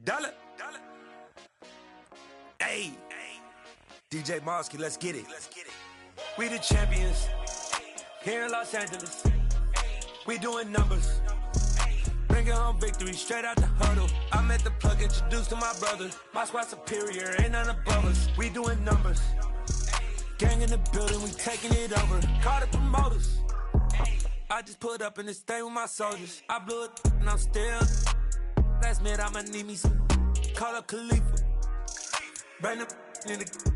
Dollar. Hey, DJ Mosky, let's get it. We the champions here in Los Angeles. We doing numbers. Bringing home victory straight out the huddle. I'm at the plug, introduced to my brother. My squad superior, ain't none above us. We doing numbers. Gang in the building, we taking it over. Call the promoters. I just put up in this thing with my soldiers. I blew it and I'm still. Last minute, I'ma need me some. Call up Khalifa. Bring the in the.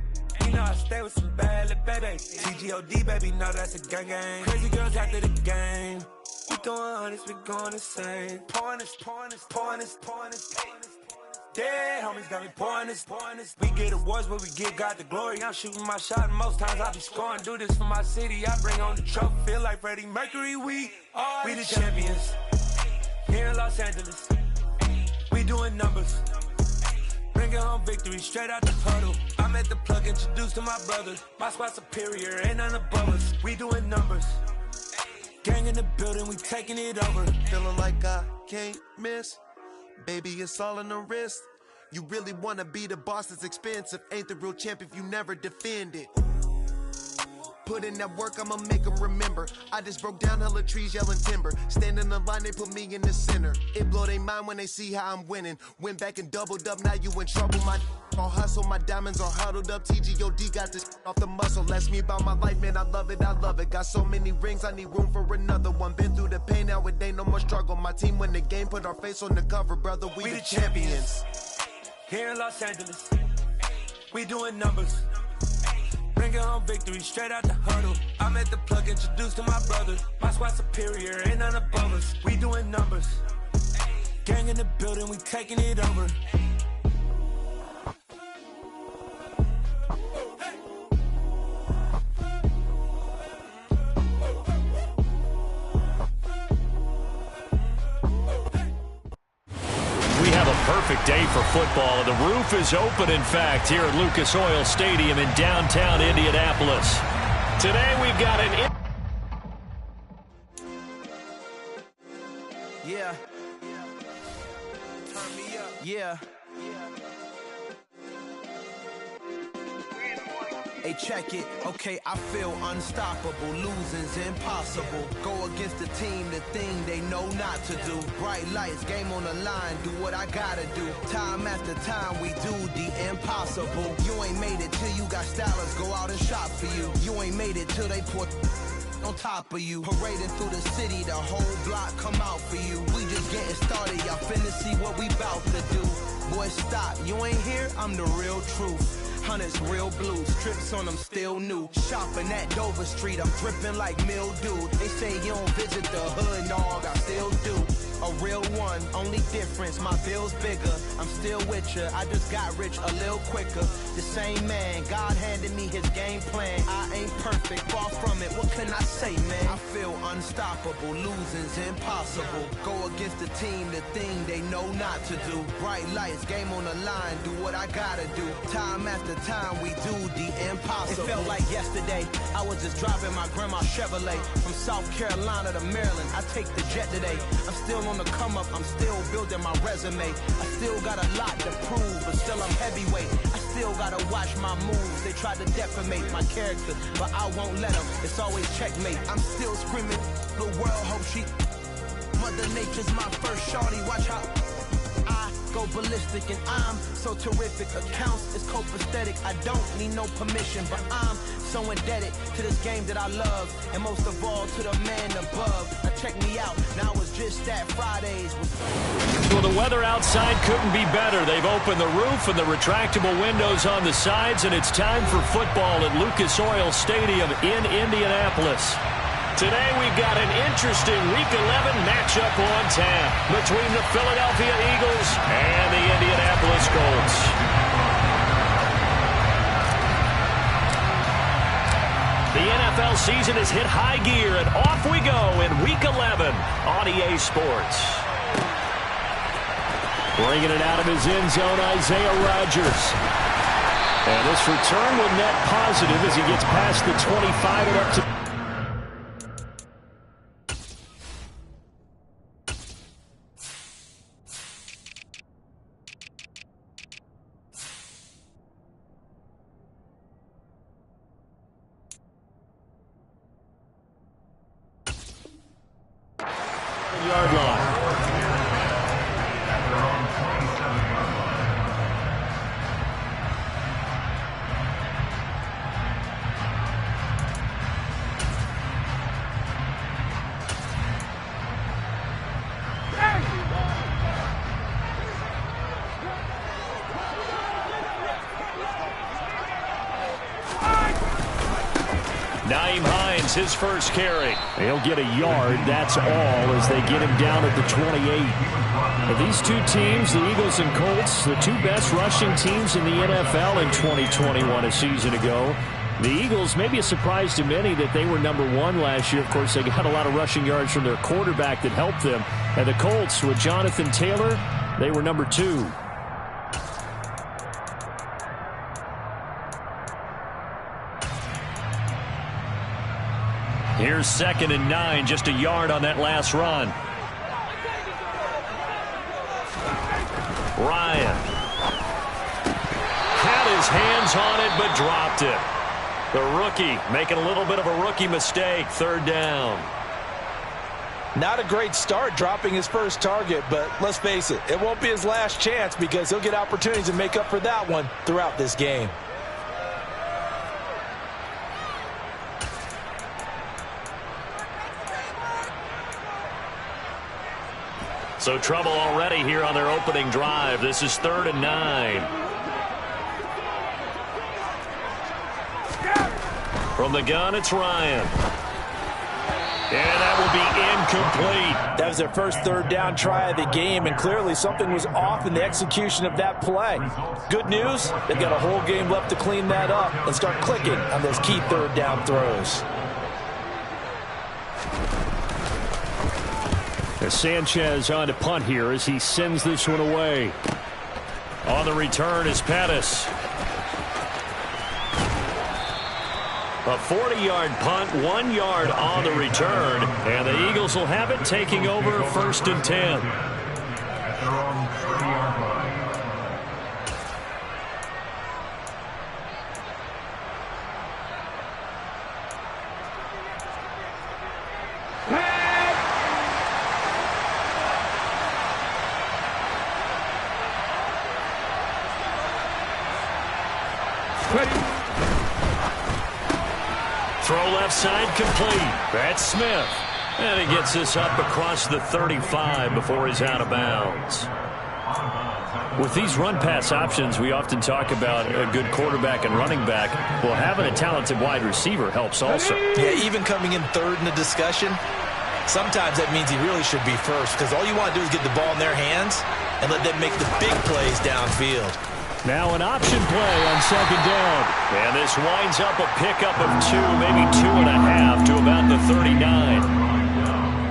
You know I stay with some bad little baby. TGOD, baby, no, that's a gang gang. Crazy girls after the game. We throwing hundreds, we going insane. Pouring this. Dead homies got me pouring this. We get awards, but we give God the glory. I'm shooting my shot, and most times I be scoring. Do this for my city, I bring on the trophy. Feel like Freddie Mercury, we the champions here in Los Angeles. We doing numbers. Bringing home victory straight out the huddle. I'm at the plug, introduced to my brother. My squad superior, ain't none above us. We doing numbers. Gang in the building, we taking it over. Feeling like I can't miss. Baby, it's all in the wrist. You really wanna be the boss, it's expensive. Ain't the real champ if you never defend it. Put in that work, I'ma make them remember. I just broke down hella trees, yelling timber. Stand in the line, they put me in the center. It blow their mind when they see how I'm winning. Went back and doubled up, now you in trouble. My all hustle, my diamonds are huddled up. TGOD got this off the muscle. Ask me about my life, man, I love it. Got so many rings, I need room for another one. Been through the pain, now it ain't no more struggle. My team win the game, put our face on the cover, brother. We the champions. Here in Los Angeles, we doing numbers. Bringing home victory straight out the huddle. I'm at the plug, introduced to my brother. My squad superior, ain't none above us. We doing numbers. Gang in the building, we taking it over. Perfect day for football. The roof is open, in fact, here at Lucas Oil Stadium in downtown Indianapolis. Today we've got an... Yeah. Turn me up. Yeah. Hey, check it. Okay, I feel unstoppable. Losing's impossible. Go against the team, the thing they know not to do. Bright lights, game on the line, do what I gotta do. Time after time, we do the impossible. You ain't made it till you got stylers go out and shop for you. You ain't made it till they put on top of you. Parading through the city, the whole block come out for you. We just getting started, y'all finna see what we bout to do. Boy, stop, you ain't here, I'm the real truth. Hunters, real blue, strips on them still new. Shopping at Dover Street, I'm dripping like mildew. They say you don't visit the hood, dog, I still do. A real one, only difference, my bill's bigger. I'm still with ya, I just got rich a little quicker. The same man, God handed me his game plan. I ain't perfect, far from it, what can I say, man? I feel unstoppable, losing's impossible. Go against the team, the thing they know not to do. Bright lights, game on the line, do what I gotta do. Time after time, we do the impossible. It felt like yesterday, I was just driving my grandma's Chevrolet. From South Carolina to Maryland, I take the jet today. I'm still on the come up, I'm still building my resume. I still got a lot to prove, but still I'm heavyweight. I still gotta watch my moves. They try to defamate my character, but I won't let them. It's always checkmate. I'm still screaming, the world hope she. Mother Nature's my first shorty, watch how I go ballistic, and I'm so terrific. Accounts is copacetic, I don't need no permission, but I'm so indebted to this game that I love, and most of all to the man above. Now check me out, now it's just that Fridays. Well, the weather outside couldn't be better. They've opened the roof and the retractable windows on the sides, and it's time for football at Lucas Oil Stadium in Indianapolis. Today we've got an interesting Week 11 matchup on tap between the Philadelphia Eagles and the Indianapolis Colts. The NFL season has hit high gear, and off we go in Week 11 on EA Sports. Bringing it out of his end zone, Isaiah Rodgers. And this return will net positive as he gets past the 25 and up to... yard line. His first carry. He'll get a yard. That's all as they get him down at the 28. Of these two teams, the Eagles and Colts, the two best rushing teams in the NFL in 2021 a season ago. The Eagles, maybe a surprise to many that they were number one last year. Of course, they got a lot of rushing yards from their quarterback that helped them. And the Colts, with Jonathan Taylor, they were number two. Here's 2nd and 9, just a yard on that last run. Ryan had his hands on it but dropped it. The rookie making a little bit of a rookie mistake. 3rd down. Not a great start dropping his first target, but let's face it, it won't be his last chance because he'll get opportunities to make up for that one throughout this game. So trouble already here on their opening drive. This is 3rd and 9. From the gun, it's Ryan. And that will be incomplete. That was their first 3rd down try of the game, and clearly something was off in the execution of that play. Good news, they've got a whole game left to clean that up and start clicking on those key 3rd down throws. Sanchez on to punt here as he sends this one away. On the return is Pettis. A 40-yard punt, 1 yard on the return, and the Eagles will have it taking over 1st and 10. Throw left side complete. That's Smith. And he gets this up across the 35 before he's out of bounds. With these run-pass options, we often talk about a good quarterback and running back. Well, having a talented wide receiver helps also. Yeah, even coming in 3rd in the discussion, sometimes that means he really should be first because all you want to do is get the ball in their hands and let them make the big plays downfield. Now an option play on 2nd down. And this winds up a pickup of 2, maybe 2.5 to about the 39.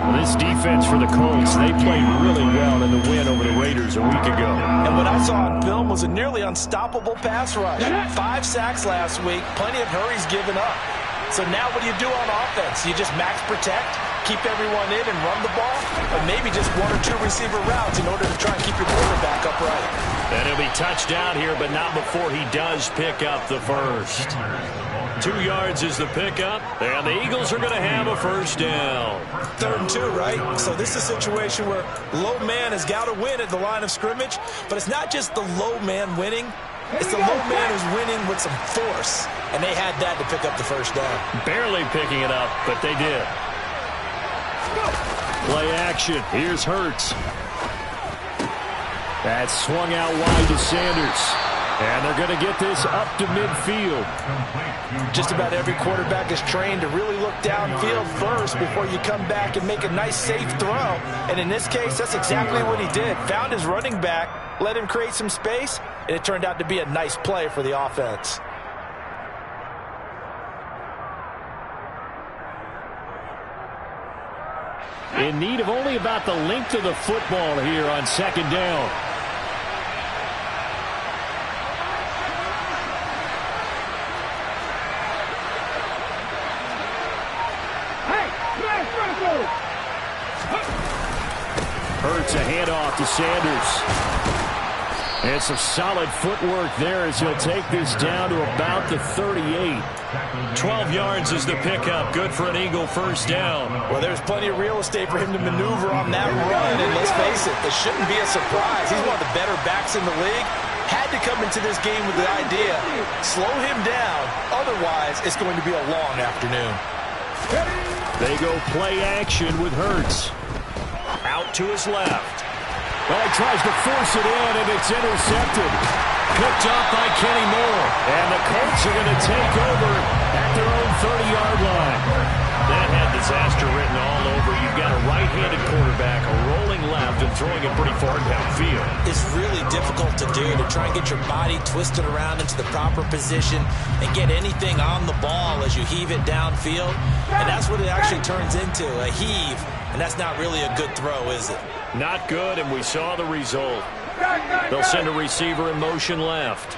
Well, this defense for the Colts, they played really well in the win over the Raiders a week ago. And what I saw on film was a nearly unstoppable pass rush. 5 sacks last week, plenty of hurries given up. So now what do you do on offense? You just max protect, keep everyone in and run the ball, or maybe just 1 or 2 receiver routes in order to try and keep your quarterback upright. And he'll be touched down here, but not before he does pick up the first. 2 yards is the pickup, and the Eagles are going to have a 1st down. 3rd and 2, right? So this is a situation where low man has got to win at the line of scrimmage, but it's not just the low man winning. It's the low man who's winning with some force, and they had that to pick up the 1st down. Barely picking it up, but they did. Play action. Here's Hurts. That's swung out wide to Sanders. And they're going to get this up to midfield. Just about every quarterback is trained to really look downfield first before you come back and make a nice, safe throw. And in this case, that's exactly what he did. Found his running back, let him create some space, and it turned out to be a nice play for the offense. In need of only about the length of the football here on 2nd down. Hurts a handoff to Sanders. And some solid footwork there as he'll take this down to about the 38. 12 yards is the pickup. Good for an Eagle first down. Well, there's plenty of real estate for him to maneuver on that run. And let's face it, it shouldn't be a surprise. He's one of the better backs in the league. Had to come into this game with the idea, slow him down. Otherwise, it's going to be a long afternoon. They go play action with Hurts. Out to his left. Well, he tries to force it in, and it's intercepted. Picked up by Kenny Moore. And the Colts are going to take over at their own 30-yard line. That had disaster written all over. You've got a right-handed quarterback rolling left and throwing it pretty far downfield. It's really difficult to do, to try and get your body twisted around into the proper position and get anything on the ball as you heave it downfield. And that's what it actually turns into, a heave. And that's not really a good throw, is it? Not good, and we saw the result. They'll send a receiver in motion left.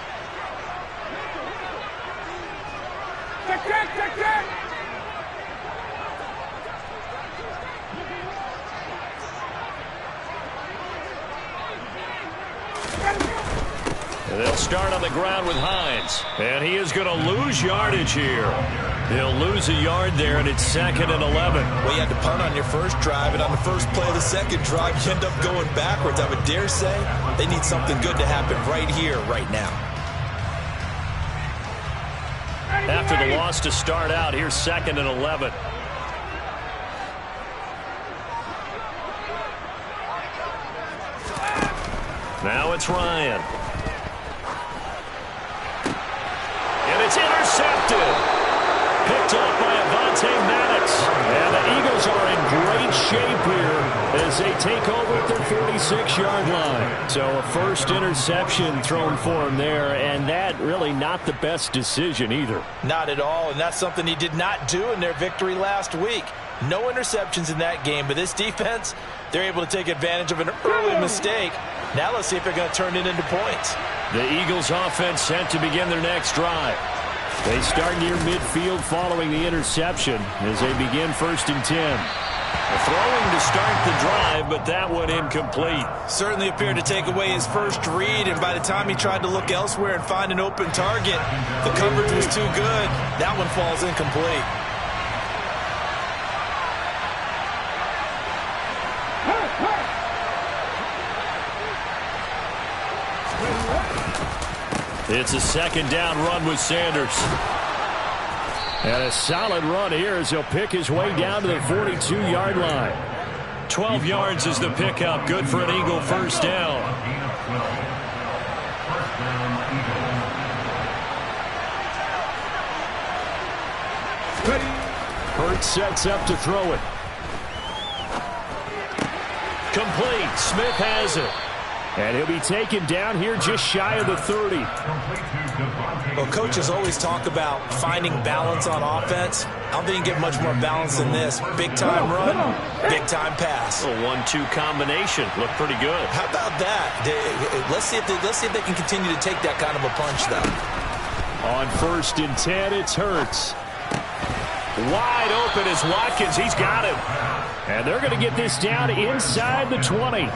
And they'll start on the ground with Hines. And he is going to lose yardage here. He'll lose a yard there, and it's 2nd and 11. Well, you had to punt on your first drive, and on the first play of the second drive, you end up going backwards. I would dare say they need something good to happen right here, right now. After the loss to start out, here's 2nd and 11. Now it's Ryan. And it's intercepted. Picked up by Avonte Maddox. And the Eagles are in great shape here as they take over at their 46-yard line. So a first interception thrown for him there, and that really not the best decision either. Not at all, and that's something he did not do in their victory last week. No interceptions in that game, but this defense, they're able to take advantage of an early mistake. Now let's see if they're going to turn it into points. The Eagles offense set to begin their next drive. They start near midfield following the interception as they begin 1st and 10. Throwing to start the drive, but that one incomplete. Certainly appeared to take away his first read, and by the time he tried to look elsewhere and find an open target, the coverage was too good. That one falls incomplete. It's a 2nd down run with Sanders. And a solid run here as he'll pick his way down to the 42-yard line. 12 yards is the pickup. Good for an Eagle first down. Hurts sets up to throw it. Complete. Smith has it. And he'll be taken down here just shy of the 30. Well, coaches always talk about finding balance on offense. I don't think you get much more balance than this. Big-time run, big-time pass. A 1-2 combination. Looked pretty good. How about that? Let's see if they can continue to take that kind of a punch, though. On 1st and 10, it's Hurts. Wide open is Watkins. He's got him. And they're going to get this down inside the 20.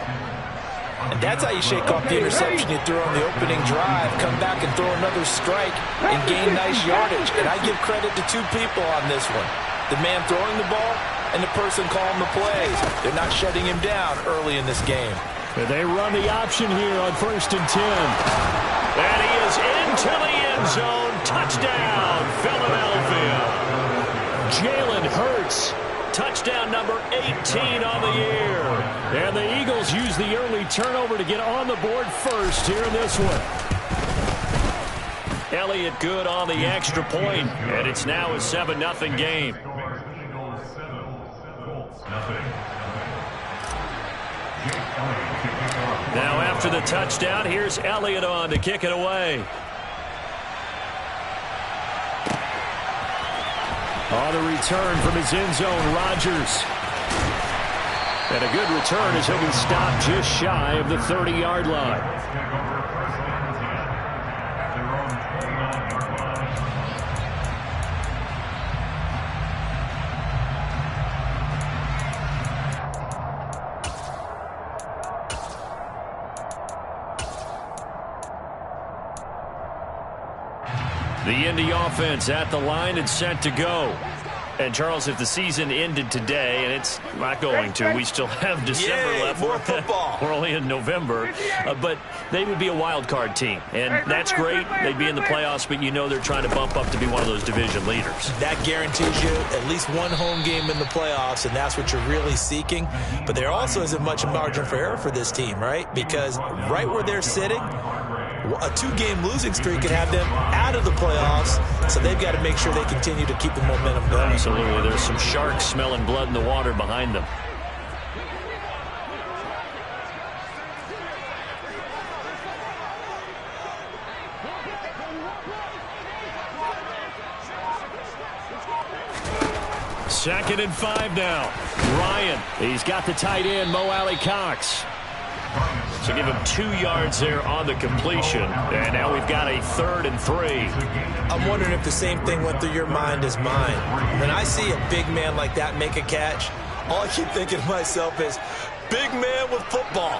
And that's how you shake off the interception you threw on the opening drive, come back and throw another strike and gain nice yardage. And I give credit to two people on this one. The man throwing the ball and the person calling the plays. They're not shutting him down early in this game. And they run the option here on 1st and 10. And he is into the end zone. Touchdown, Philadelphia. Jalen Hurts. Touchdown number 18 on the year. And the Eagles use the early turnover to get on the board first here in this one. Elliott good on the extra point, and it's now a 7-0 game. Now after the touchdown, here's Elliott on to kick it away. On the return from his end zone, Rodgers. And a good return as he'll be stopped just shy of the 30-yard line. The Indy offense at the line and set to go. And, Charles, if the season ended today, and it's not going to, we still have December left. More football. We're only in November. But they would be a wild card team. And that's great. They'd be in the playoffs, but you know they're trying to bump up to be one of those division leaders. That guarantees you at least one home game in the playoffs, and that's what you're really seeking. But there also isn't much margin for error for this team, right? Because right where they're sitting, a 2-game losing streak could have them out of the playoffs, so they've got to make sure they continue to keep the momentum going. Absolutely. There's some sharks smelling blood in the water behind them. Second and 5 now. Ryan, he's got the tight end, Mo Alley-Cox. So give him 2 yards there on the completion. And now we've got a 3rd and 3. I'm wondering if the same thing went through your mind as mine. When I see a big man like that make a catch, all I keep thinking to myself is, big man with football.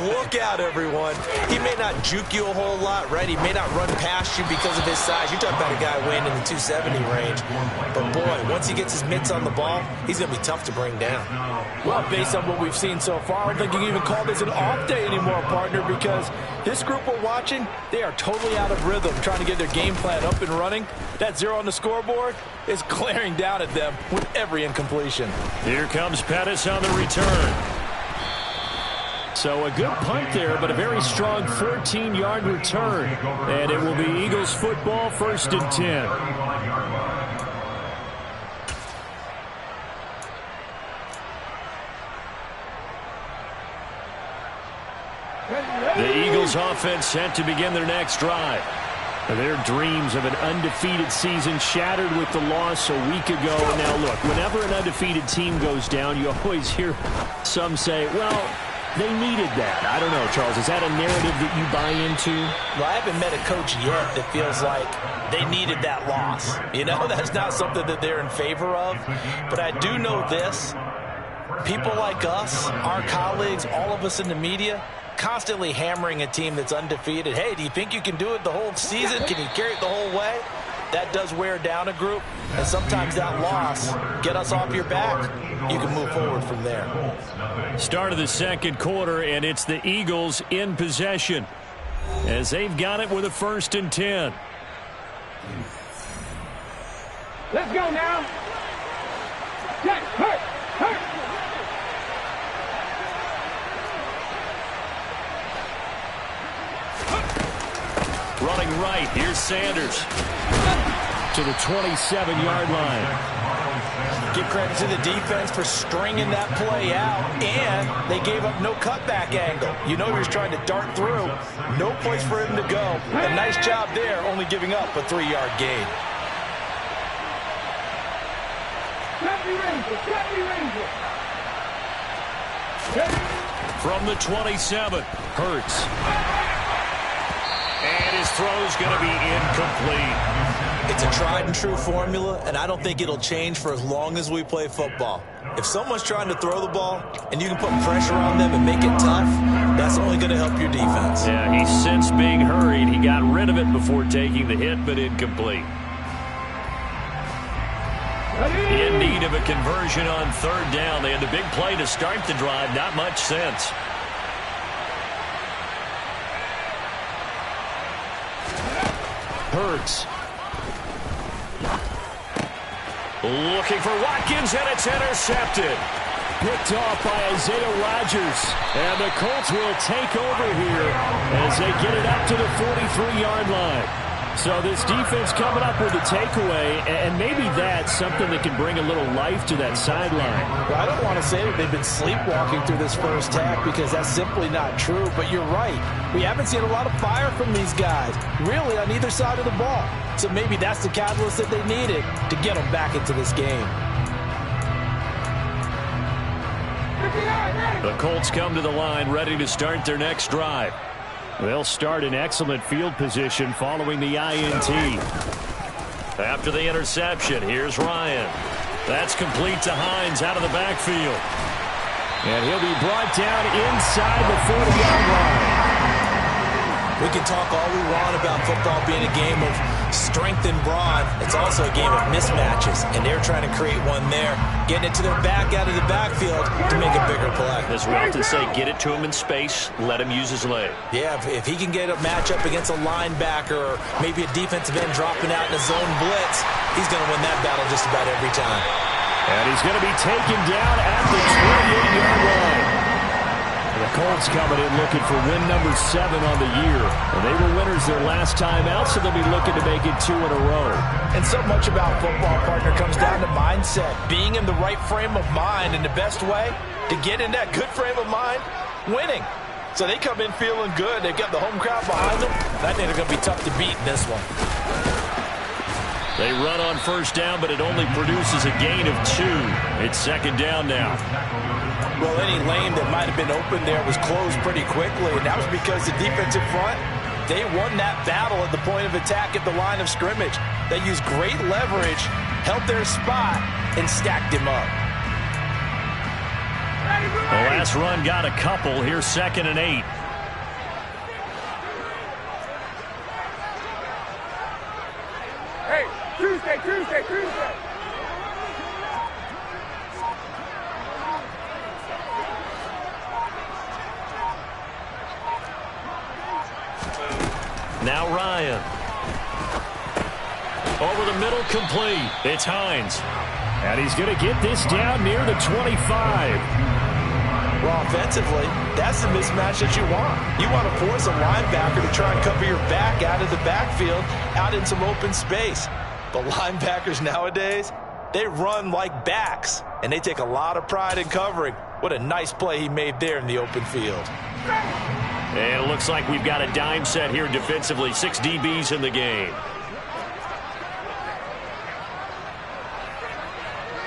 Look out, everyone. He may not juke you a whole lot, right? He may not run past you because of his size. You're talking about a guy weighing in the 270 range. But, boy, once he gets his mitts on the ball, he's going to be tough to bring down. Well, based on what we've seen so far, I don't think you can even call this an off day anymore, partner, because this group we're watching, they are totally out of rhythm, trying to get their game plan up and running. That 0 on the scoreboard is glaring down at them with every incompletion. Here comes Pettis on the return. So a good punt there, but a very strong 14-yard return. And it will be Eagles football, 1st and 10. The Eagles offense set to begin their next drive. Their dreams of an undefeated season shattered with the loss a week ago. Now, look, whenever an undefeated team goes down, you always hear some say, well, they needed that. I don't know, Charles. Is that a narrative that you buy into? Well, I haven't met a coach yet that feels like they needed that loss. You know, that's not something that they're in favor of. But I do know this. People like us, our colleagues, all of us in the media, constantly hammering a team that's undefeated. Hey, do you think you can do it the whole season? Can you carry it the whole way? That does wear down a group, and sometimes that loss, get us off your back, you can move forward from there. Start of the second quarter, and it's the Eagles in possession as they've got it with a 1st and 10. Let's go now. Get hurt, hurt. Running right, here's Sanders to the 27-yard line. Give credit to the defense for stringing that play out, and they gave up no cutback angle. You know he was trying to dart through. No place for him to go. A nice job there, only giving up a 3-yard gain. From the 27, Hurts. And his throw's going to be incomplete. It's a tried-and-true formula, and I don't think it'll change for as long as we play football. If someone's trying to throw the ball and you can put pressure on them and make it tough, that's only going to help your defense. Yeah, he's since being hurried. He got rid of it before taking the hit, but incomplete. In need of a conversion on 3rd down. They had the big play to start the drive. Not much sense. Hurts. Looking for Watkins, and it's intercepted. Picked off by Isaiah Rodgers. And the Colts will take over here as they get it up to the 43-yard line. So this defense coming up with a takeaway, and maybe that's something that can bring a little life to that sideline. Well, I don't want to say that they've been sleepwalking through this first half because that's simply not true, but you're right. We haven't seen a lot of fire from these guys, really, on either side of the ball. So maybe that's the catalyst that they needed to get them back into this game. The Colts come to the line ready to start their next drive. They'll start in excellent field position following the INT. After the interception, here's Ryan. That's complete to Hines out of the backfield. And he'll be brought down inside the 40-yard line. We can talk all we want about football being a game of strength and brawn. It's also a game of mismatches, and they're trying to create one there, getting it to their back out of the backfield to make a bigger play. As we often say, get it to him in space, let him use his leg. Yeah, if he can get a matchup against a linebacker or maybe a defensive end dropping out in a zone blitz, he's going to win that battle just about every time. And he's going to be taken down at the 28-yard line. The Colts coming in looking for win number 7 on the year. And they were winners their last time out, so they'll be looking to make it 2 in a row. And so much about football, partner, comes down to mindset. Being in the right frame of mind, and the best way to get in that good frame of mind, winning. So they come in feeling good. They've got the home crowd behind them. I think they're going to be tough to beat in this one. They run on first down, but it only produces a gain of 2. It's second down now. Well, any lane that might have been open there was closed pretty quickly, and that was because the defensive front, they won that battle at the point of attack at the line of scrimmage. They used great leverage, held their spot, and stacked him up. The last run got a couple. Here's 2nd and 8. Hey, Tuesday. Now Ryan. Over the middle, complete. It's Hines. And he's going to get this down near the 25. Well, offensively, that's the mismatch that you want. You want to force a linebacker to try and cover your back out of the backfield, out in some open space. But linebackers nowadays, they run like backs, and they take a lot of pride in covering. What a nice play he made there in the open field. And it looks like we've got a dime set here defensively. 6 DBs in the game.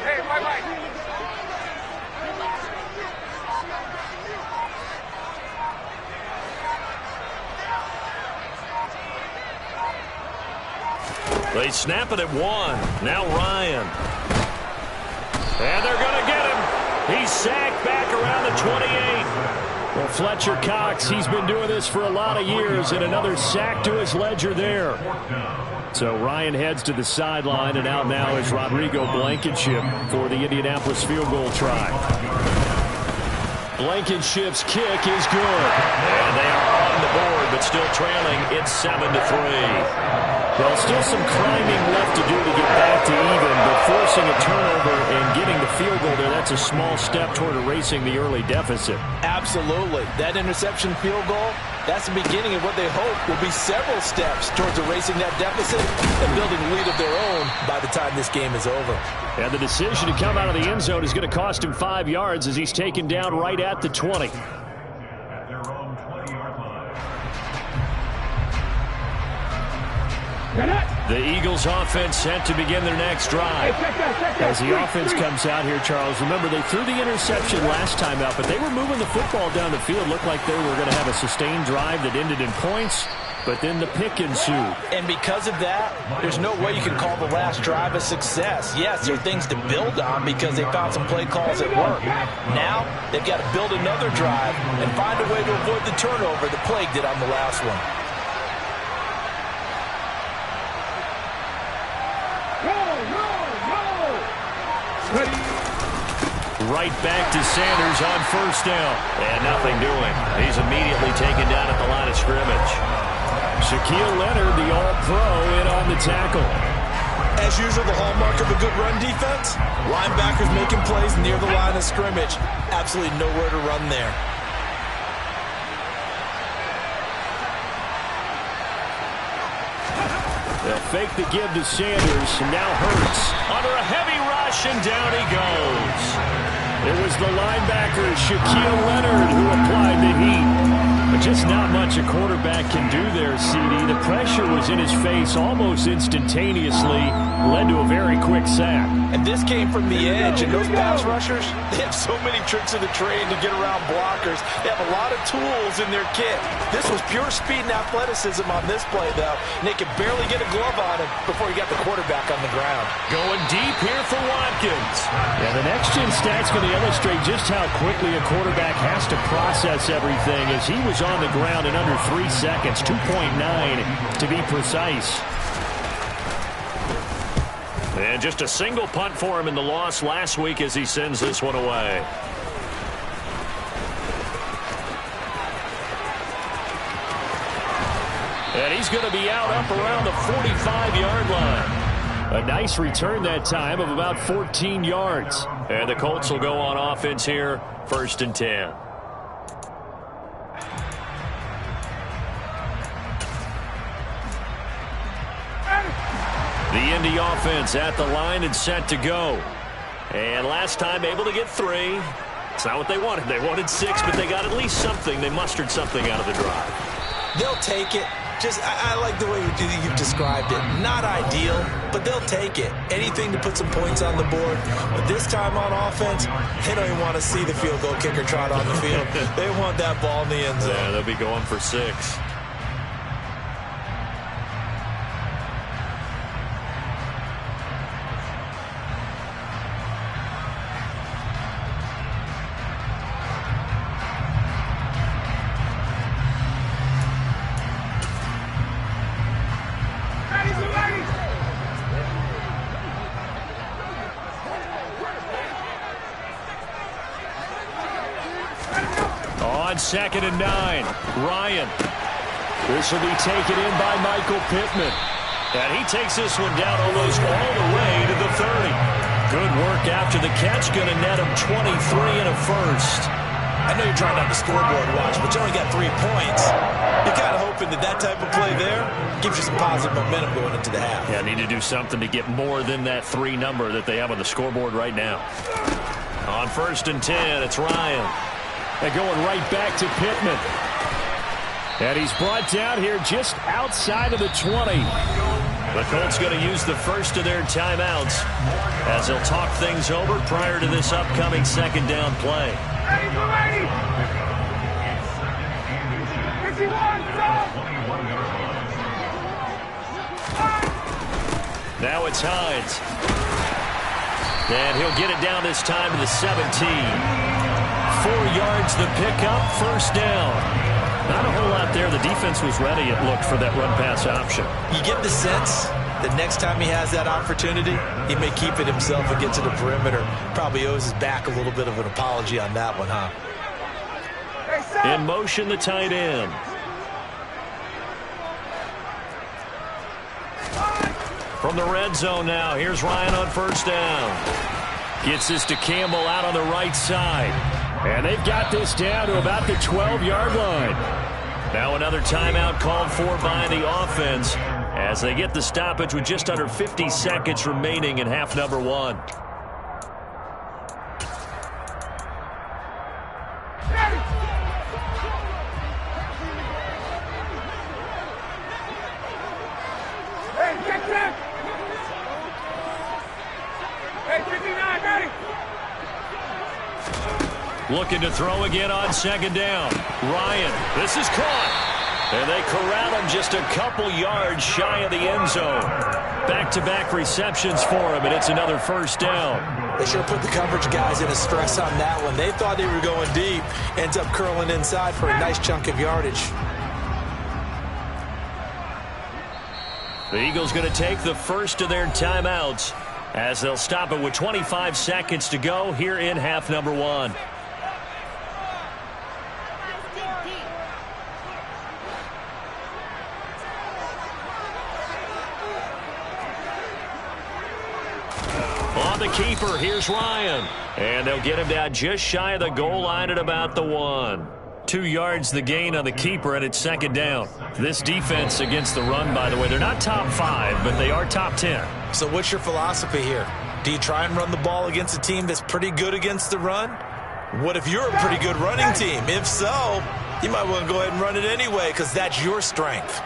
Hey, bye-bye. They snap it at 1. Now Ryan. And they're going to get him. He's sacked back around the 28. Well, Fletcher Cox, he's been doing this for a lot of years, and another sack to his ledger there. So Ryan heads to the sideline, and out now is Rodrigo Blankenship for the Indianapolis field goal try. Blankenship's kick is good. And they are on the board, but still trailing. It's 7-3. Well, still some climbing left to do to get back to even, but forcing a turnover and getting the field goal there, that's a small step toward erasing the early deficit. Absolutely. That interception field goal, that's the beginning of what they hope will be several steps towards erasing that deficit and building a lead of their own by the time this game is over. And the decision to come out of the end zone is going to cost him 5 yards as he's taken down right at the 20. The Eagles offense set to begin their next drive. As the offense comes out here, Charles, remember they threw the interception last time out, but they were moving the football down the field. Looked like they were going to have a sustained drive that ended in points, but then the pick ensued. And because of that, there's no way you can call the last drive a success. Yes, there are things to build on because they found some play calls at work. Now, they've got to build another drive and find a way to avoid the turnover that plagued it on the last one. Right back to Sanders on first down. And nothing doing. He's immediately taken down at the line of scrimmage. Shaquille Leonard, the all-pro, in on the tackle. As usual, the hallmark of a good run defense, linebackers making plays near the line of scrimmage. Absolutely nowhere to run there. They'll fake the give to Sanders, and now Hurts under a heavy rush, and down he goes. It was the linebacker, Shaquille Leonard, who applied the heat. But just not much a quarterback can do there, CD. The pressure was in his face almost instantaneously, led to a very quick sack. And this came from the edge, and those pass rushers, they have so many tricks of the trade to get around blockers. They have a lot of tools in their kit. This was pure speed and athleticism on this play, though, and they could barely get a glove on him before he got the quarterback on the ground. Going deep here for Watkins. Yeah, the next-gen stat's going to illustrate just how quickly a quarterback has to process everything, as he was on the ground in under 3 seconds, 2.9 to be precise. And just a single punt for him in the loss last week as he sends this one away. And he's going to be out up around the 45-yard line. A nice return that time of about 14 yards. And the Colts will go on offense here, 1st and 10. The Indy offense at the line and set to go. And last time able to get 3. It's not what they wanted. They wanted 6, but they got at least something. They mustered something out of the drive. They'll take it. I like the way you've described it. Not ideal, but they'll take it. Anything to put some points on the board. But this time on offense, they don't even want to see the field goal kicker trot on the field. They want that ball in the end zone. Yeah, they'll be going for 6. On 2nd and 9, Ryan. This will be taken in by Michael Pittman. And he takes this one down almost all the way to the 30. Good work after the catch. Going to net him 23 and a first. I know you're trying on the scoreboard watch, but you only got 3 points. You're kind of hoping that that type of play there gives you some positive momentum going into the half. Yeah, need to do something to get more than that 3 number that they have on the scoreboard right now. On 1st and 10, it's Ryan. They're going right back to Pittman. And he's brought down here just outside of the 20. The Colts going to use the first of their timeouts as they'll talk things over prior to this upcoming 2nd down play. Now it's Hines. And he'll get it down this time to the 17. 4 yards the pickup, 1st down. Not a whole lot there. The defense was ready, it looked, for that run-pass option. You get the sense that next time he has that opportunity, he may keep it himself and get to the perimeter. Probably owes his back a little bit of an apology on that one, huh? In motion, the tight end. From the red zone now, here's Ryan on 1st down. Gets this to Campbell out on the right side. And they've got this down to about the 12-yard line. Now another timeout called for by the offense as they get the stoppage with just under 50 seconds remaining in half number 1. Looking to throw again on 2nd down. Ryan, this is caught. And they corral him just a couple yards shy of the end zone. Back-to-back receptions for him, and it's another 1st down. They sure put the coverage guys in a stress on that one. They thought they were going deep. Ends up curling inside for a nice chunk of yardage. The Eagles going to take the first of their timeouts as they'll stop it with 25 seconds to go here in half number 1. On the keeper, here's Ryan. And they'll get him down just shy of the goal line at about the 1. 2 yards the gain on the keeper, and it's 2nd down. This defense against the run, by the way, they're not top 5, but they are top 10. So what's your philosophy here? Do you try and run the ball against a team that's pretty good against the run? What if you're a pretty good running team? If so, you might want to go ahead and run it anyway because that's your strength.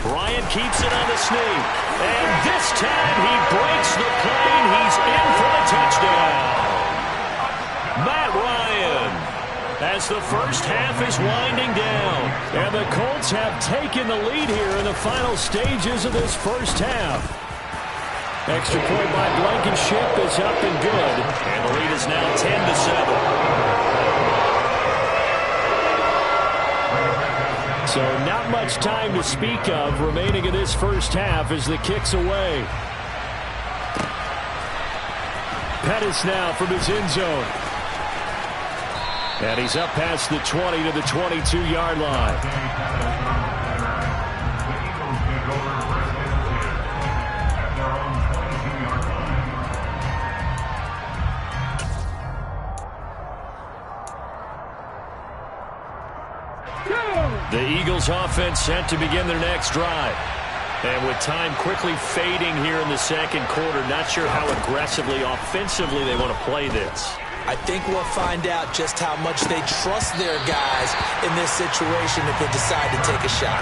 Ryan keeps it on the sneak. And this time he breaks the plane. He's in for the touchdown. Matt Ryan, as the first half is winding down. And the Colts have taken the lead here in the final stages of this first half. Extra point by Blankenship is up and good. And the lead is now 10-7. So not much time to speak of remaining in this first half as the kick's away. Pettis now from his end zone. And he's up past the 20 to the 22-yard line. The Eagles offense set to begin their next drive. And with time quickly fading here in the second quarter, not sure how aggressively, offensively they want to play this. I think we'll find out just how much they trust their guys in this situation if they decide to take a shot.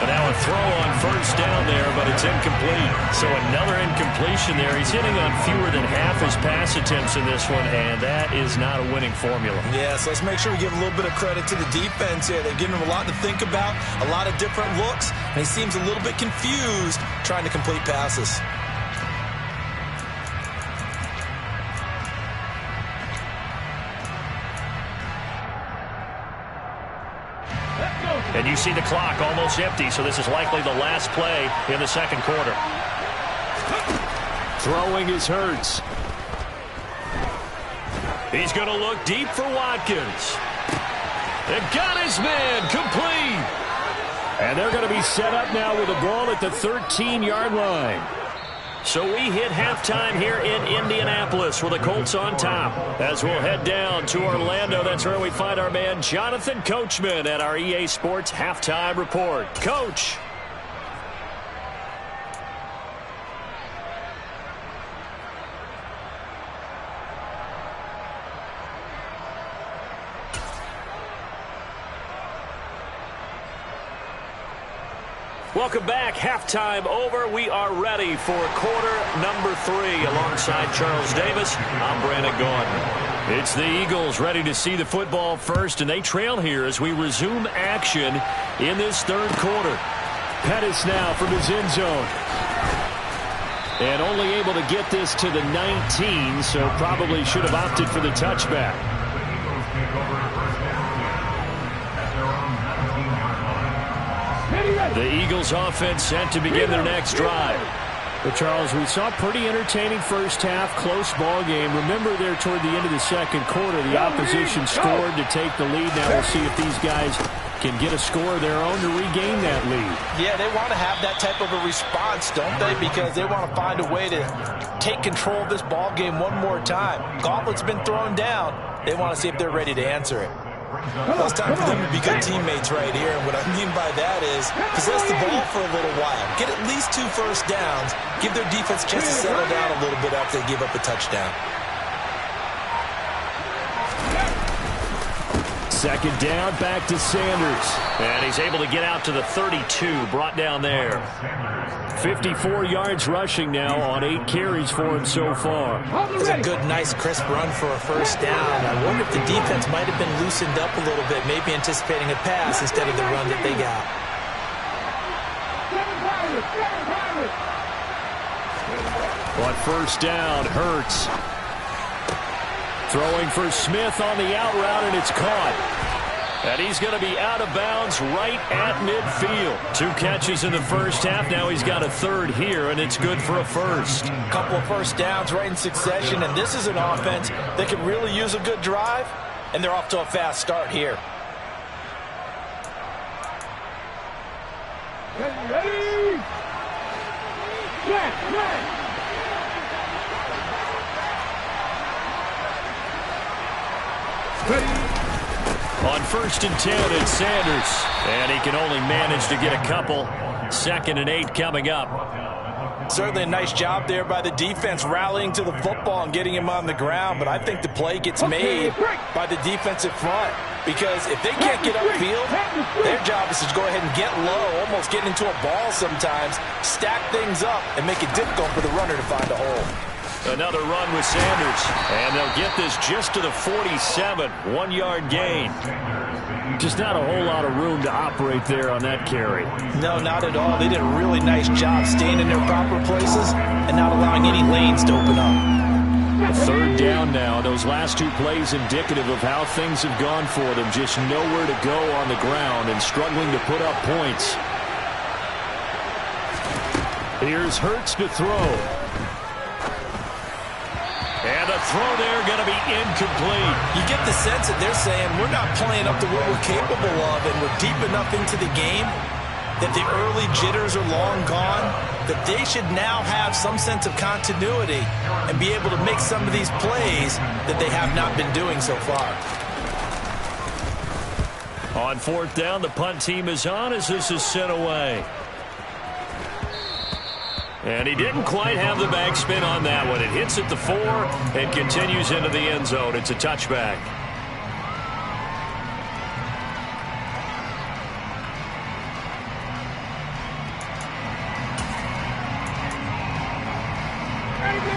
But now a throw on first down there, but it's incomplete. So another incompletion there. He's hitting on fewer than half his pass attempts in this one, and that is not a winning formula. Yeah, so let's make sure we give a little bit of credit to the defense here. They're giving him a lot to think about, a lot of different looks, and he seems a little bit confused trying to complete passes. And you see the clock almost empty, so this is likely the last play in the second quarter. Throwing is Hurts. He's going to look deep for Watkins. And got his man complete. And they're going to be set up now with the ball at the 13-yard line. So we hit halftime here in Indianapolis with the Colts on top. As we'll head down to Orlando, that's where we find our man Jonathan Coachman at our EA Sports Halftime Report. Coach. Welcome back. Halftime over. We are ready for quarter number 3. Alongside Charles Davis, I'm Brandon Gordon. It's the Eagles ready to see the football first, and they trail here as we resume action in this third quarter. Pettis now from his end zone. And only able to get this to the 19, so probably should have opted for the touchback. The Eagles offense set to begin their next drive. But Charles, we saw a pretty entertaining first half, close ball game. Remember there toward the end of the second quarter, the opposition scored to take the lead. Now we'll see if these guys can get a score of their own to regain that lead. Yeah, they want to have that type of a response, don't they? Because they want to find a way to take control of this ball game one more time. Gauntlet's been thrown down. They want to see if they're ready to answer it. Well, it's time for them to be good teammates right here. And what I mean by that is possess the ball for a little while. Get at least 2 first downs. Give their defense a chance to settle down a little bit after they give up a touchdown. Second down, back to Sanders. And he's able to get out to the 32, brought down there. 54 yards rushing now on 8 carries for him so far. It's a good, nice, crisp run for a first down. I wonder if the defense might have been loosened up a little bit, maybe anticipating a pass instead of the run that they got. On first down, Hurts. Throwing for Smith on the out route, and it's caught. And he's going to be out of bounds right at midfield. 2 catches in the first half. Now he's got a third here, and it's good for a first. A couple of first downs right in succession, and this is an offense that can really use a good drive, and they're off to a fast start here. Ready? Yes. On first and 10, it's Sanders. And he can only manage to get a couple. 2nd and 8 coming up. Certainly a nice job there by the defense rallying to the football and getting him on the ground. But I think the play gets made by the defensive front. Because if they can't get upfield, their job is to go ahead and get low, almost get into a ball sometimes, stack things up, and make it difficult for the runner to find a hole. Another run with Sanders. And they'll get this just to the 47. 1-yard gain. Just not a whole lot of room to operate there on that carry. No, not at all. They did a really nice job staying in their proper places and not allowing any lanes to open up. Third down now. Those last two plays indicative of how things have gone for them. Just nowhere to go on the ground and struggling to put up points. Here's Hurts to throw. And the throw there going to be incomplete. You get the sense that they're saying we're not playing up to what we're capable of, and we're deep enough into the game that the early jitters are long gone, that they should now have some sense of continuity and be able to make some of these plays that they have not been doing so far. On fourth down, the punt team is on as this is sent away. And he didn't quite have the backspin on that one. It hits at the 4 and continues into the end zone. It's a touchback.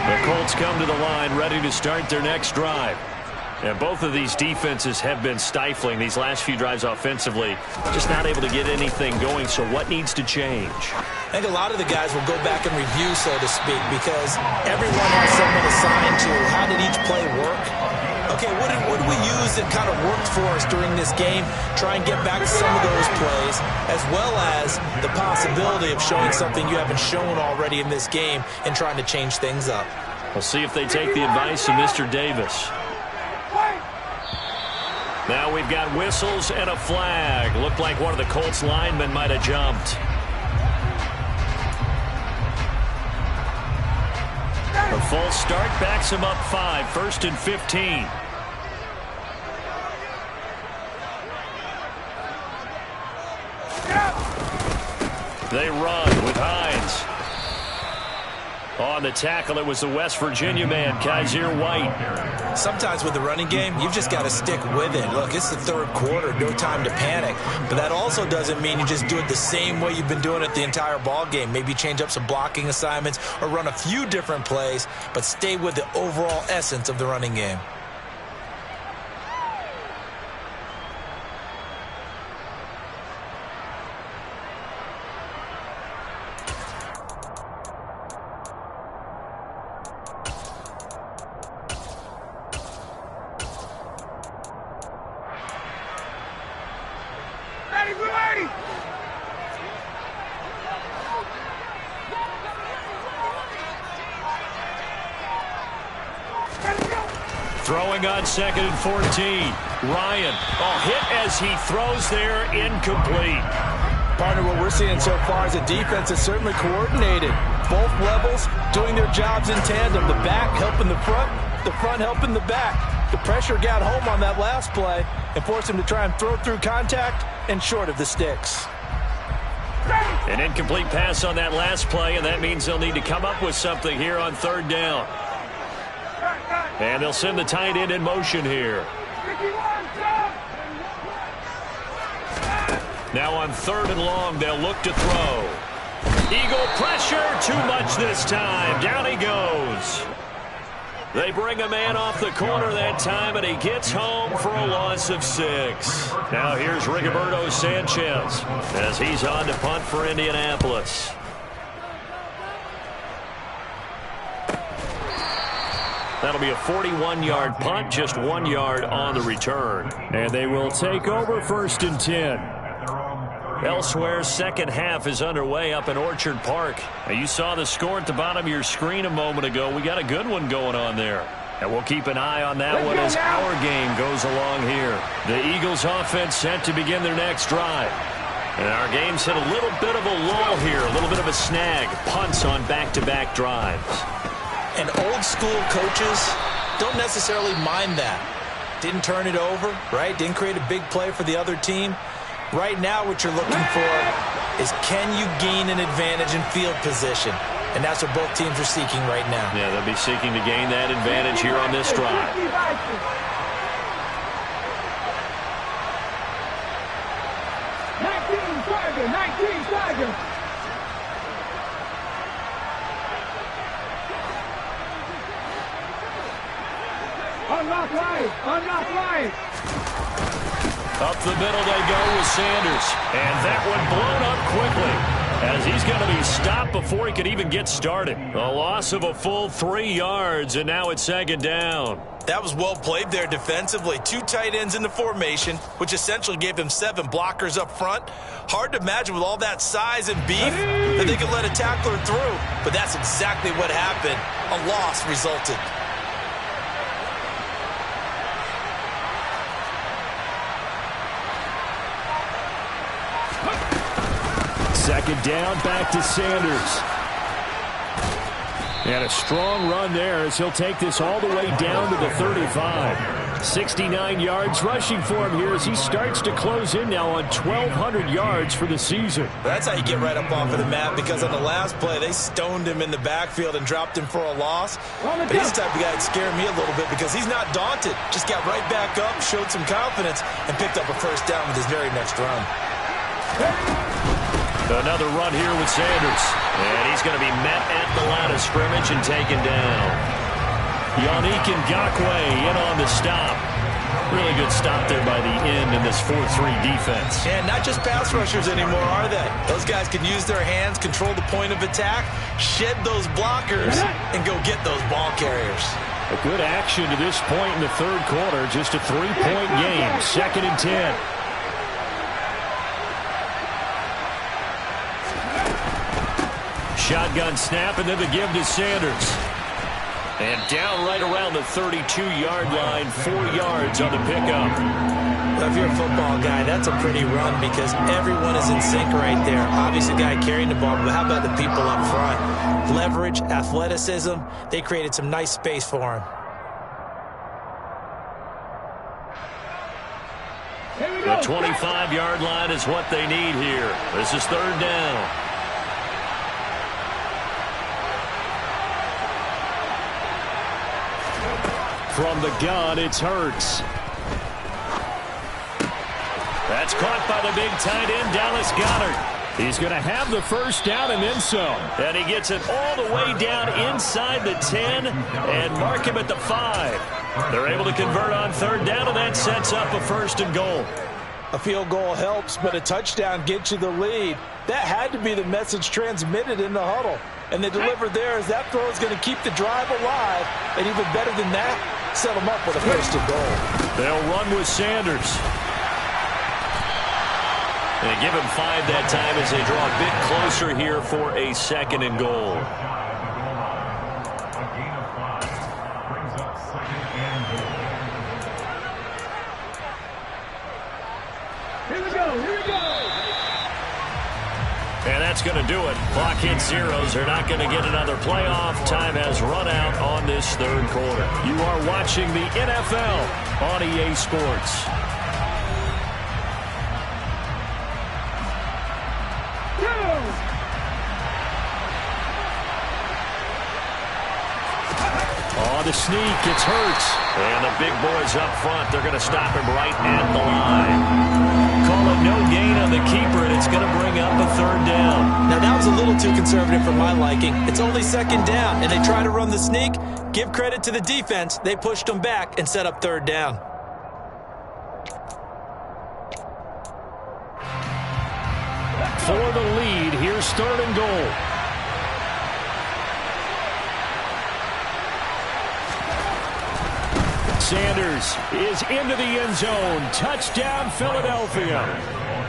The Colts come to the line ready to start their next drive. And both of these defenses have been stifling these last few drives offensively. Just not able to get anything going. So what needs to change? I think a lot of the guys will go back and review, so to speak, because everyone has someone assigned to how did each play work. Okay, what did we use that kind of worked for us during this game? Try and get back to some of those plays, as well as the possibility of showing something you haven't shown already in this game and trying to change things up. We'll see if they take the advice of Mr. Davis. Now we've got whistles and a flag. Looked like one of the Colts linemen might have jumped. A false start backs him up 5, 1st and 15. They run with Hines. On the tackle, it was the West Virginia man, Kaiser White. Sometimes with the running game, you've just got to stick with it. Look, it's the third quarter, no time to panic. But that also doesn't mean you just do it the same way you've been doing it the entire ball game. Maybe change up some blocking assignments or run a few different plays, but stay with the overall essence of the running game. Throwing on 2nd and 14. Ryan, hit as he throws there, incomplete. Partner, what we're seeing so far is a defense that's certainly coordinated. Both levels doing their jobs in tandem. The back helping the front helping the back. The pressure got home on that last play and forced him to try and throw through contact and short of the sticks. An incomplete pass on that last play, and that means they'll need to come up with something here on 3rd down. And they'll send the tight end in motion here. Now on 3rd and long, they'll look to throw. Eagle pressure, too much this time. Down he goes. They bring a man off the corner that time, and he gets home for a loss of 6. Now here's Rigoberto Sanchez as he's on to punt for Indianapolis. That'll be a 41-yard punt, just 1 yard on the return. And they will take over 1st and 10. Elsewhere, second half is underway up in Orchard Park. Now, you saw the score at the bottom of your screen a moment ago. We got a good one going on there. And we'll keep an eye on that one as our game goes along here. The Eagles offense set to begin their next drive. And our game's hit a little bit of a lull here, a little bit of a snag. Punts on back-to-back drives. And old school coaches don't necessarily mind that. Didn't turn it over, right? Didn't create a big play for the other team. Right now what you're looking for is can you gain an advantage in field position? And that's what both teams are seeking right now. Yeah, they'll be seeking to gain that advantage here on this drive. 19 Tigers. Unlock right. Up the middle they go with Sanders. And that one blown up quickly. as he's going to be stopped before he could even get started. A loss of a full 3 yards, and now it's second down. That was well played there defensively. 2 tight ends in the formation, which essentially gave him 7 blockers up front. Hard to imagine with all that size and beef that they could let a tackler through, but that's exactly what happened. A loss resulted. Second down, back to Sanders. And a strong run there as he'll take this all the way down to the 35. 69 yards rushing for him here as he starts to close in now on 1,200 yards for the season. That's how you get right up off of the map, because on the last play, they stoned him in the backfield and dropped him for a loss. But he's the type of guy that scared me a little bit because he's not daunted. Just got right back up, showed some confidence, and picked up a first down with his very next run. Another run here with Sanders. And he's going to be met at the line of scrimmage and taken down. Yannick Ngakoue in on the stop. Really good stop there by the end in this 4-3 defense. And not just pass rushers anymore, are they? Those guys can use their hands, control the point of attack, shed those blockers, and go get those ball carriers. A good action to this point in the third quarter. Just a 3-point game. 2nd and 10. Shotgun snap, and then the give to Sanders. And down right around the 32-yard line, 4 yards on the pickup. Well, if you're a football guy, that's a pretty run because everyone is in sync right there. Obviously, the guy carrying the ball, but how about the people up front? Leverage, athleticism, they created some nice space for him. The 25-yard line is what they need here. This is 3rd down. From the gun, it's Hurts. That's caught by the big tight end, Dallas Goedert. He's going to have the first down and then some. And he gets it all the way down inside the 10 and mark him at the 5. They're able to convert on 3rd down, and that sets up a 1st and goal. A field goal helps, but a touchdown gets you the lead. That had to be the message transmitted in the huddle. And they delivered there as that throw is going to keep the drive alive. And even better than that, set them up with a 1st and goal. They'll run with Sanders. They give him 5 that time as they draw a bit closer here for a 2nd and goal. Here we go, here we go. And that's going to do it. Clock hits zeros. They're not going to get another playoff. Time has run out on this 3rd quarter. You are watching the NFL on EA Sports. Oh, the sneak. It's Hurts. And the big boys up front. They're going to stop him right at the line. Call it no gain on the keeper, and it's going to bring up a 3rd down. Now, that was a little too conservative for my liking. It's only 2nd down, and they try to run the sneak. Give credit to the defense. They pushed them back and set up 3rd down. For the lead, here's 3rd and goal. Sanders is into the end zone. Touchdown, Philadelphia.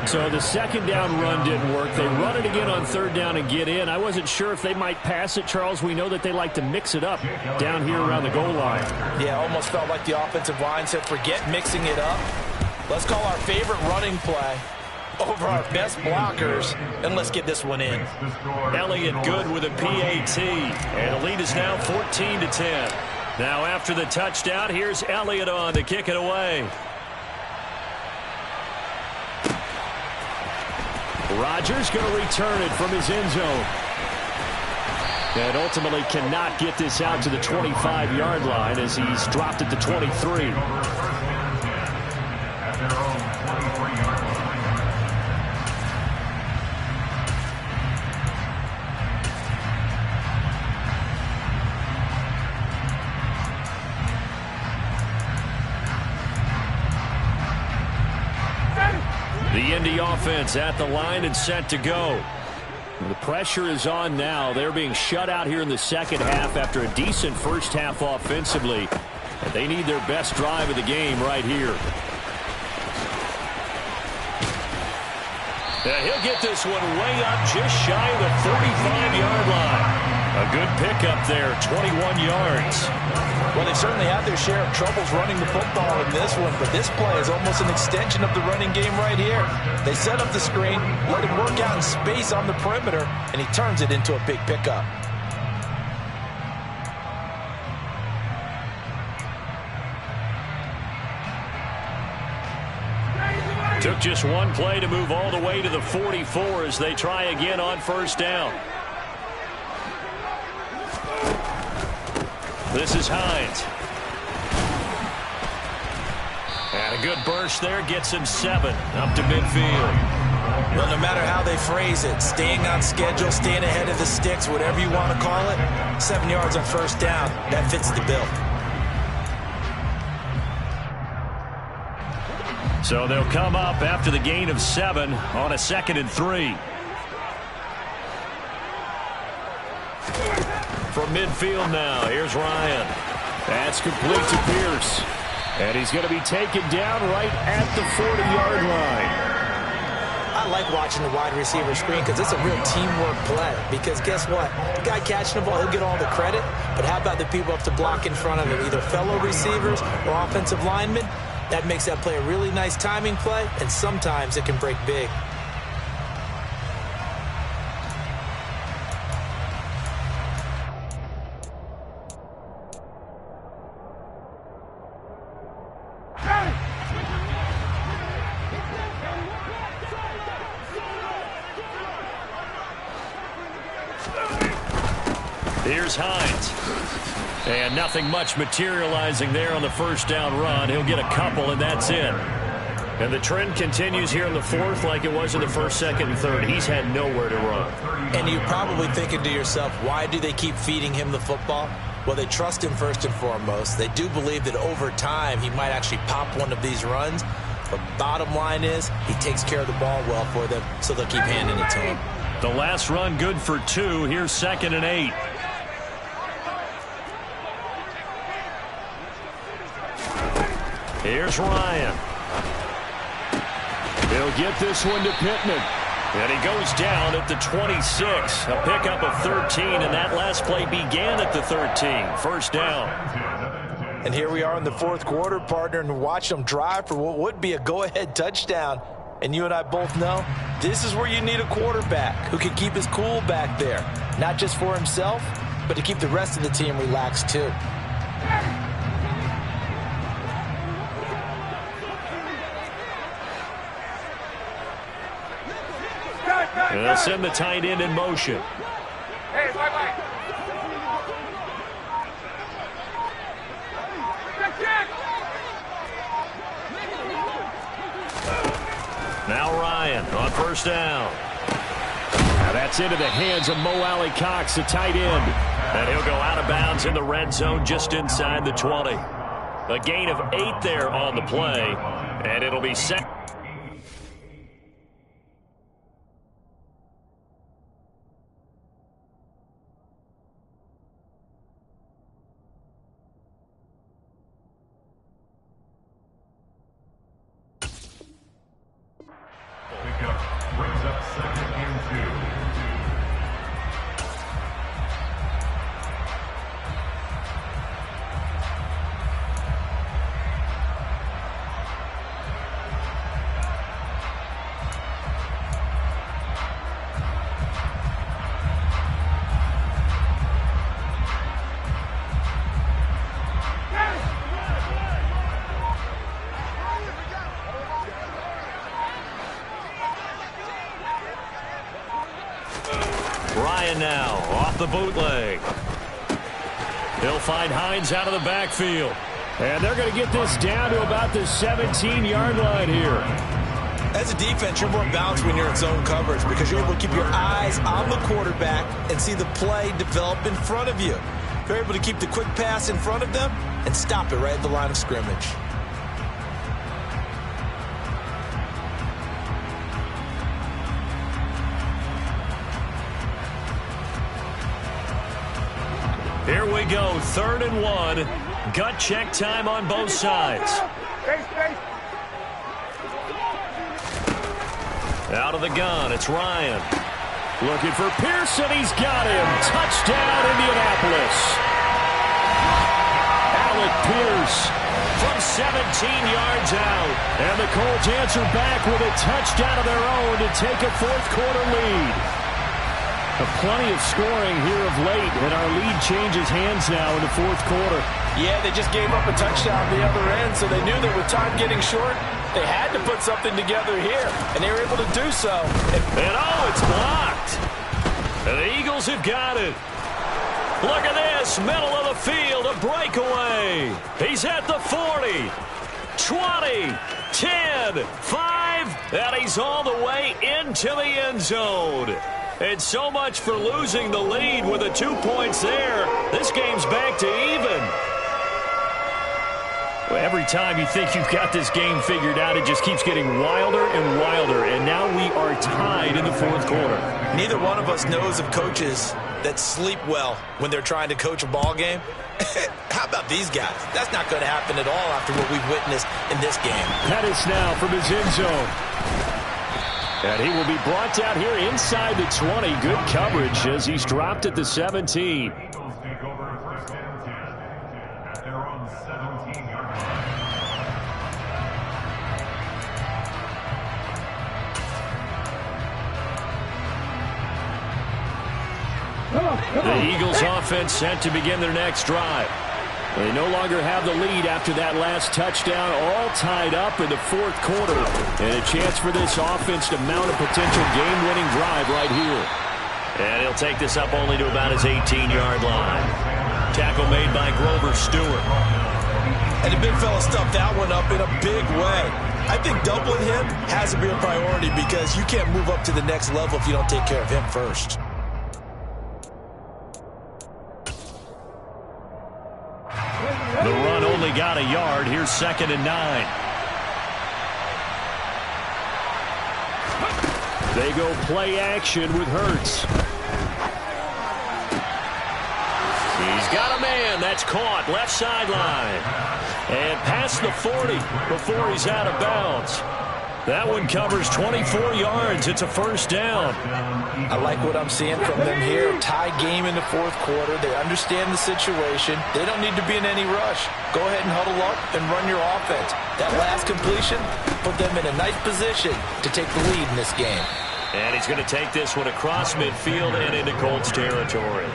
So the 2nd down run didn't work. They run it again on 3rd down and get in. I wasn't sure if they might pass it, Charles. We know that they like to mix it up down here around the goal line. Yeah, almost felt like the offensive line said, forget mixing it up. Let's call our favorite running play over our best blockers, and let's get this one in. Elliott good with a PAT, and the lead is now 14-10. Now after the touchdown, here's Elliott on to kick it away. Rodgers going to return it from his end zone. And ultimately cannot get this out to the 25-yard line as he's dropped at the 23. The Indy offense at the line and set to go. The pressure is on now. They're being shut out here in the second half after a decent first half offensively. And they need their best drive of the game right here. And he'll get this one way up just shy of the 35-yard line. A good pickup there, 21 yards. Well, they certainly had their share of troubles running the football in this one, but this play is almost an extension of the running game right here. They set up the screen, let him work out in space on the perimeter, and he turns it into a big pickup. Took just one play to move all the way to the 44 as they try again on first down. This is Hines. And a good burst there gets him 7 up to midfield. Well, no matter how they phrase it, staying on schedule, staying ahead of the sticks, whatever you want to call it, 7 yards on first down, that fits the bill. So they'll come up after the gain of 7 on a 2nd and 3. From midfield now, here's Ryan. That's complete to Pierce. And he's going to be taken down right at the 40-yard line. I like watching the wide receiver screen because it's a real teamwork play. Because guess what? The guy catching the ball, he'll get all the credit. But how about the people up to block in front of him, either fellow receivers or offensive linemen? That makes that play a really nice timing play, and sometimes it can break big. Here's Hines. And nothing much materializing there on the first down run. He'll get a couple, and that's it. And the trend continues here in the 4th like it was in the 1st, 2nd, and 3rd. He's had nowhere to run. And you're probably thinking to yourself, why do they keep feeding him the football? Well, they trust him first and foremost. They do believe that over time he might actually pop one of these runs. But bottom line is he takes care of the ball well for them, so they'll keep handing it to him. The last run good for 2. Here's 2nd and 8. Here's Ryan. He'll get this one to Pittman. And he goes down at the 26. A pickup of 13, and that last play began at the 13. First down. And here we are in the 4th quarter, partner, and watch them drive for what would be a go-ahead touchdown. And you and I both know this is where you need a quarterback who can keep his cool back there. Not just for himself, but to keep the rest of the team relaxed too. And they'll send the tight end in motion. Hey, bye-bye. Now Ryan on first down. Now that's into the hands of Mo Alley Cox, the tight end. And he'll go out of bounds in the red zone just inside the 20. A gain of 8 there on the play. And it'll be set. Brings up 2nd and 2. Ryan now off the bootleg. He'll find Hines out of the backfield. And they're going to get this down to about the 17-yard line here. As a defense, you're more balanced when you're in zone coverage because you're able to keep your eyes on the quarterback and see the play develop in front of you. You're able to keep the quick pass in front of them and stop it right at the line of scrimmage. Here we go, 3rd and 1. Gut check time on both sides. Out of the gun, it's Ryan. Looking for Pearson, he's got him. Touchdown, Indianapolis. Alec Pierce from 17 yards out. And the Colts answer back with a touchdown of their own to take a 4th quarter lead. Plenty of scoring here of late, and our lead changes hands now in the 4th quarter. Yeah, they just gave up a touchdown on the other end, so they knew that with time getting short, they had to put something together here, and they were able to do so. And oh, it's blocked. And the Eagles have got it. Look at this, middle of the field, a breakaway. He's at the 40, 20, 10, 5, and he's all the way into the end zone. And so much for losing the lead with the 2 points there. This game's back to even. Well, every time you think you've got this game figured out, it just keeps getting wilder and wilder. And now we are tied in the 4th quarter. Neither one of us knows of coaches that sleep well when they're trying to coach a ball game. How about these guys? That's not going to happen at all after what we've witnessed in this game. Pettis now from his end zone. And he will be brought down here inside the 20. Good coverage as he's dropped at the 17. Eagles take over 1st and 10 at their own 17-yard line. The Eagles offense set to begin their next drive. They no longer have the lead after that last touchdown, all tied up in the 4th quarter. And a chance for this offense to mount a potential game-winning drive right here. And he'll take this up only to about his 18-yard line. Tackle made by Grover Stewart. And the big fella stuffed that one up in a big way. I think doubling him has to be a priority because you can't move up to the next level if you don't take care of him first. The run only got a yard. Here's 2nd and 9. They go play action with Hurts. He's got a man. That's caught. Left sideline. And past the 40 before he's out of bounds. That one covers 24 yards. It's a 1st down. I like what I'm seeing from them here. Tie game in the 4th quarter. They understand the situation. They don't need to be in any rush. Go ahead and huddle up and run your offense. That last completion put them in a nice position to take the lead in this game. And he's going to take this one across midfield and into Colts territory.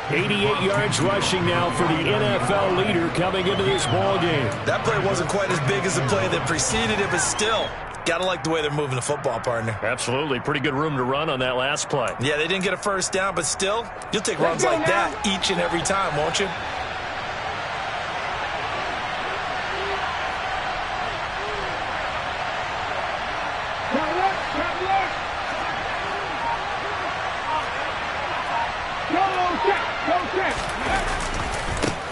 88 yards rushing now for the NFL leader coming into this ballgame. That play wasn't quite as big as the play that preceded it, but still, got to like the way they're moving the football, partner. Absolutely. Pretty good room to run on that last play. Yeah, they didn't get a 1st down, but still, you'll take runs like that each and every time, won't you?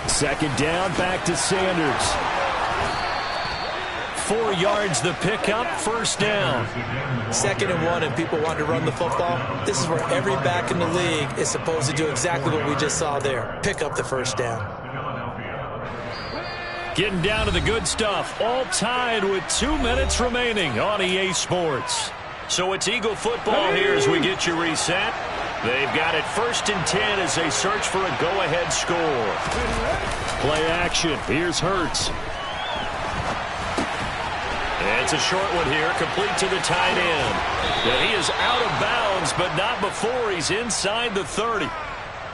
Second down, back to Sanders. 4 yards the pickup, 1st down. 2nd and 1, and people want to run the football. This is where every back in the league is supposed to do exactly what we just saw there. Pick up the 1st down. Getting down to the good stuff. All tied with 2 minutes remaining on EA Sports. So it's Eagle football here as we get you reset. They've got it 1st and 10 as they search for a go-ahead score. Play action. Here's Hurts. It's a short one here, complete to the tight end. And he is out of bounds, but not before he's inside the 30.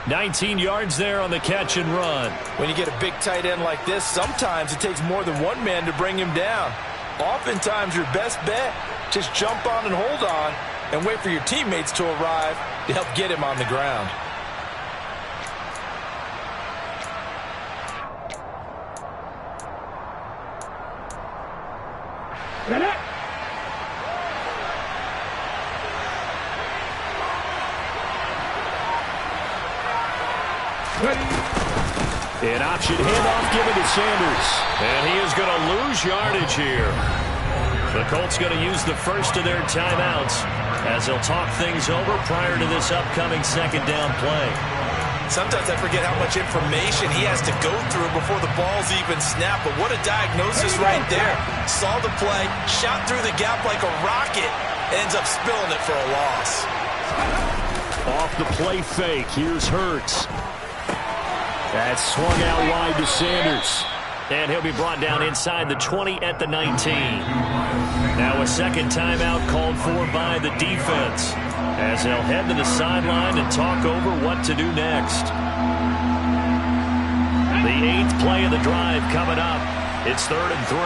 19 yards there on the catch and run. When you get a big tight end like this, sometimes it takes more than one man to bring him down. Oftentimes, your best bet, just jump on and hold on and wait for your teammates to arrive to help get him on the ground. An option handoff given to Sanders. And he is going to lose yardage here. The Colts going to use the first of their timeouts as they'll talk things over prior to this upcoming 2nd down play. Sometimes I forget how much information he has to go through before the ball's even snapped. But what a diagnosis right there. Saw the play, shot through the gap like a rocket, ends up spilling it for a loss. Off the play fake, here's Hurts. That's swung out wide to Sanders. And he'll be brought down inside the 20 at the 19. Now a second timeout called for by the defense, as they'll head to the sideline and talk over what to do next. The 8th play of the drive coming up. It's 3rd and 3.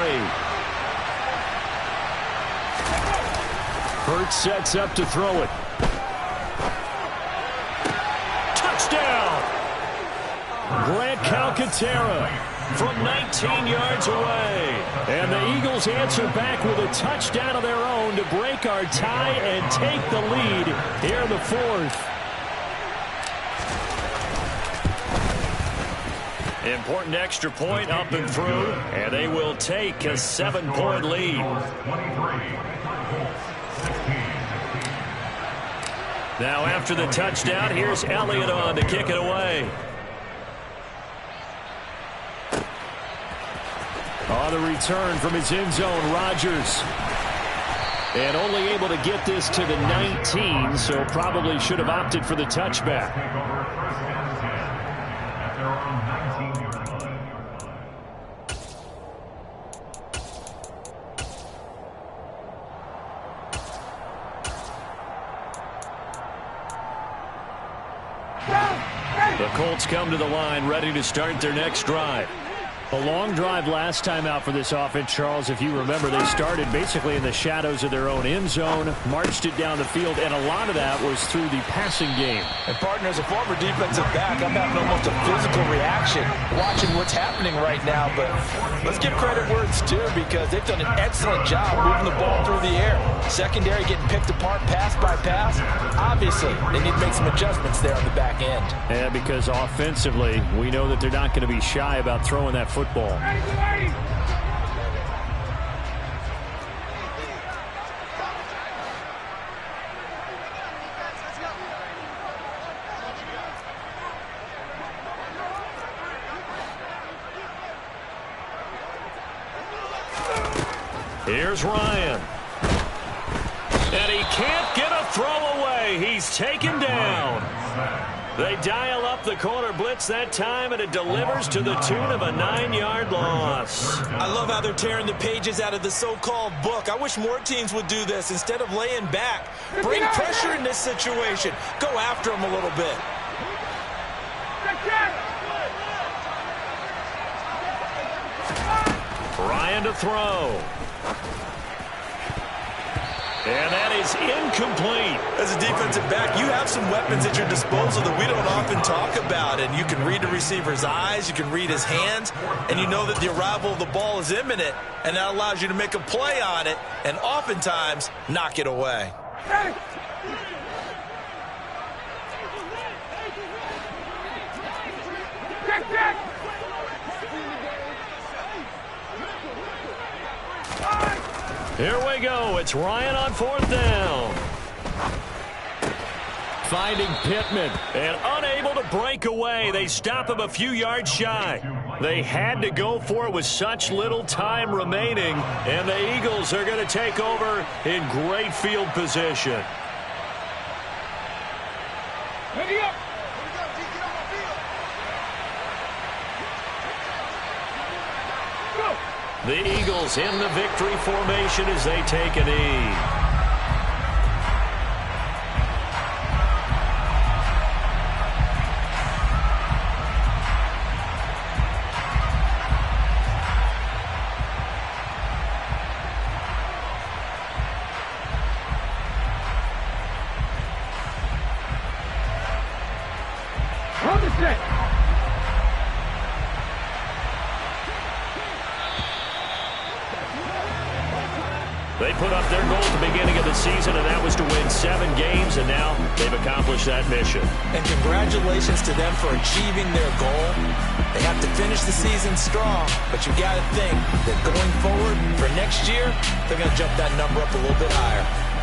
Hurts sets up to throw it. Touchdown! Grant Calcaterra from 19 yards away. And the Eagles answer back with a touchdown of their own to break our tie and take the lead here in the 4th. Important extra point up and through, and they will take a 7-point lead. Now after the touchdown, here's Elliott on to kick it away. On the return from his end zone, Rodgers. And only able to get this to the 19, so probably should have opted for the touchback. The Colts come to the line, ready to start their next drive. A long drive last time out for this offense, Charles. If you remember, they started basically in the shadows of their own end zone, marched it down the field, and a lot of that was through the passing game. And, partner, as a former defensive back, I'm having almost a physical reaction watching what's happening right now. But let's give credit where it's due, because they've done an excellent job moving the ball through the air. Secondary getting picked apart pass by pass. Obviously, they need to make some adjustments there on the back end. And because offensively, we know that they're not going to be shy about throwing that football. Here's Ryan. And he can't get a throw away. He's taken down. They dial up the corner blitz that time, and it delivers to the tune of a 9-yard loss. I love how they're tearing the pages out of the so-called book. I wish more teams would do this instead of laying back. Bring pressure in this situation. Go after them a little bit. Ryan to throw. And that is incomplete. As a defensive back, you have some weapons at your disposal that we don't often talk about. And you can read the receiver's eyes, you can read his hands, and you know that the arrival of the ball is imminent, and that allows you to make a play on it and oftentimes knock it away. Here we go. It's Ryan on 4th down. Finding Pittman and unable to break away. They stop him a few yards shy. They had to go for it with such little time remaining, and the Eagles are going to take over in great field position. Ready up. The Eagles in the victory formation as they take a knee. They put up their goal at the beginning of the season, and that was to win 7 games, and now they've accomplished that mission. And congratulations to them for achieving their goal. They have to finish the season strong, but you got to think that going forward for next year, they're going to jump that number up a little bit higher.